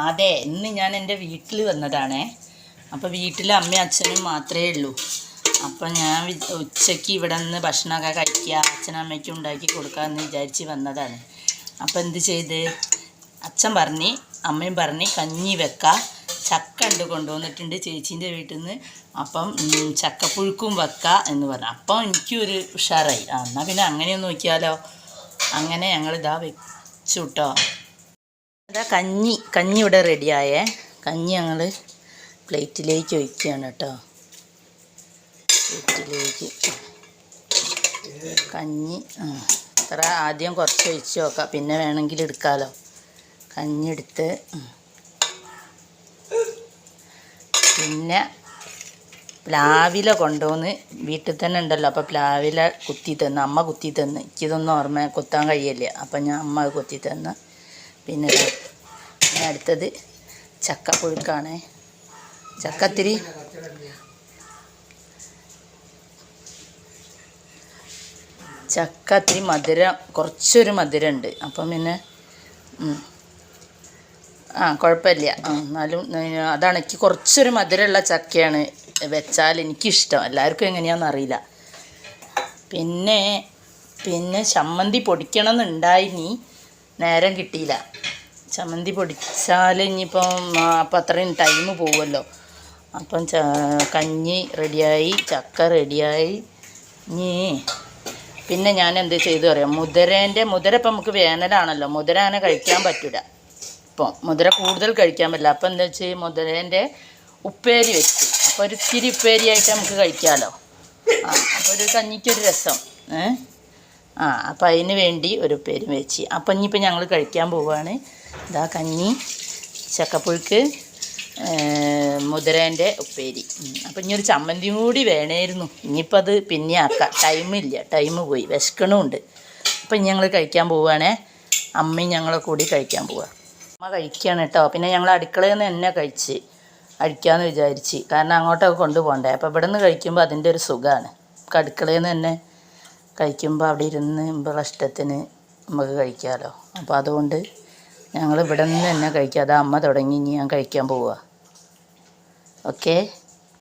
അതെ, ഇന്ന് ഞാൻ എൻ്റെ വീട്ടിൽ വന്നതാണേ. അപ്പോൾ വീട്ടിൽ അമ്മയും അച്ഛനും മാത്രമേ ഉള്ളൂ. അപ്പം ഞാൻ ഉച്ചയ്ക്ക് ഇവിടെ നിന്ന് ഭക്ഷണമൊക്കെ കഴിക്കുക, അച്ഛനും അമ്മയ്ക്കും ഉണ്ടാക്കി കൊടുക്കാമെന്ന് വിചാരിച്ച് വന്നതാണ്. അപ്പം എന്ത് ചെയ്ത്, അച്ഛൻ പറഞ്ഞ് അമ്മയും പറഞ്ഞ് കഞ്ഞി വെക്കാം, ചക്ക ഉണ്ട് കൊണ്ടുവന്നിട്ടുണ്ട് ചേച്ചീൻ്റെ വീട്ടിൽ നിന്ന്, അപ്പം ചക്കപ്പുഴുക്കും വെക്കാം എന്ന് പറഞ്ഞു. അപ്പം എനിക്കൊരു ഉഷാറായി. എന്നാൽ പിന്നെ അങ്ങനെയൊന്ന് നോക്കിയാലോ. അങ്ങനെ ഞങ്ങളിതാ വെച്ചു കേട്ടോ. അതാ കഞ്ഞി ഇവിടെ റെഡിയായേ. കഞ്ഞി ഞങ്ങൾ പ്ലേറ്റിലേക്ക് ഒഴിക്കുകയാണ് കേട്ടോ. പ്ലേറ്റിലേക്ക് കഞ്ഞി ഇത്ര ആദ്യം കുറച്ച് ഒഴിച്ച് നോക്കാം, പിന്നെ വേണമെങ്കിൽ എടുക്കാമല്ലോ. കഞ്ഞി എടുത്ത് പിന്നെ പ്ലാവില കൊണ്ടുവന്ന് വീട്ടിൽ തന്നെ ഉണ്ടല്ലോ. അപ്പോൾ പ്ലാവില കുത്തി തന്ന്, അമ്മ കുത്തി തന്ന്. എനിക്കിതൊന്നും ഓർമ്മ കുത്താൻ കഴിയില്ല. അപ്പം ഞാൻ അമ്മ കുത്തി തന്ന്. പിന്നെ അടുത്തത് ചക്കപ്പുഴുക്കാണ്. ചക്കത്തിരി മധുരം, കുറച്ചൊരു മധുരമുണ്ട്. അപ്പം പിന്നെ കുഴപ്പമില്ല. എന്നാലും അതാണ്, എനിക്ക് കുറച്ചൊരു മധുരമുള്ള ചക്കയാണ് വെച്ചാൽ എനിക്കിഷ്ടം. എല്ലാവർക്കും എങ്ങനെയാണെന്ന് അറിയില്ല. പിന്നെ ചമ്മന്തി പൊടിക്കണം എന്നുണ്ടായിനി, നേരം കിട്ടിയില്ല. ചമ്മന്തി പൊടിച്ചാൽ ഇനിയിപ്പം അപ്പം അത്രയും ടൈം പോകുമല്ലോ. അപ്പം കഞ്ഞി റെഡിയായി, ചക്ക റെഡിയായി. ഇനി പിന്നെ ഞാൻ എന്ത് ചെയ്തു പറയാം, മുതിര ഇപ്പം നമുക്ക് വേനലാണല്ലോ, മുതിര അങ്ങനെ കഴിക്കാൻ പറ്റില്ല. ഇപ്പം മുതിര കൂടുതൽ കഴിക്കാൻ പറ്റില്ല. അപ്പം എന്താ വെച്ചാൽ മുതിരേൻ്റെ ഉപ്പേരി വെച്ച്, അപ്പോൾ ഒരു ഇത്തിരി ഉപ്പേരിയായിട്ട് നമുക്ക് കഴിക്കാമല്ലോ. അപ്പോൾ ഒരു കഞ്ഞിക്കൊരു രസം. അപ്പോൾ അതിന് വേണ്ടി ഒരു ഉപ്പേരി വെച്ച്. അപ്പം ഇനിയിപ്പോൾ ഞങ്ങൾ കഴിക്കാൻ പോവുകയാണ്. ഇതാ കഞ്ഞി, ചക്കപ്പുഴുക്ക്, മുതിരേൻ്റെ ഉപ്പേരി. അപ്പം ഇനി ഒരു ചമ്മന്തിയും കൂടി വേണമായിരുന്നു. ഇനിയിപ്പോൾ അത് പിന്നെ ആക്കാം, ടൈമില്ല, ടൈം പോയി, വിശക്കണമുണ്ട്. അപ്പം ഇനി ഞങ്ങൾ കഴിക്കാൻ പോവുകയാണേ. അമ്മയും ഞങ്ങളെ കൂടി കഴിക്കാൻ പോവുക. അമ്മ കഴിക്കുകയാണ് കേട്ടോ. പിന്നെ ഞങ്ങൾ അടുക്കളയിൽ നിന്ന് തന്നെ കഴിക്കാമെന്ന് വിചാരിച്ച്, കാരണം അങ്ങോട്ടൊക്കെ കൊണ്ടുപോകണ്ടേ. അപ്പോൾ ഇവിടെ നിന്ന് കഴിക്കുമ്പോൾ അതിൻ്റെ ഒരു സുഖമാണ്. അടുക്കളയിൽ നിന്ന് തന്നെ കഴിക്കുമ്പോൾ അവിടെ ഇരുന്ന് നമ്മളെ ഇഷ്ടത്തിന് നമുക്ക് കഴിക്കാമല്ലോ. അപ്പോൾ അതുകൊണ്ട് ഞങ്ങൾ ഇവിടെ നിന്ന് തന്നെ കഴിക്കാം. അത് അമ്മ തുടങ്ങി, ഇനി ഞാൻ കഴിക്കാൻ പോവുക. ഓക്കേ.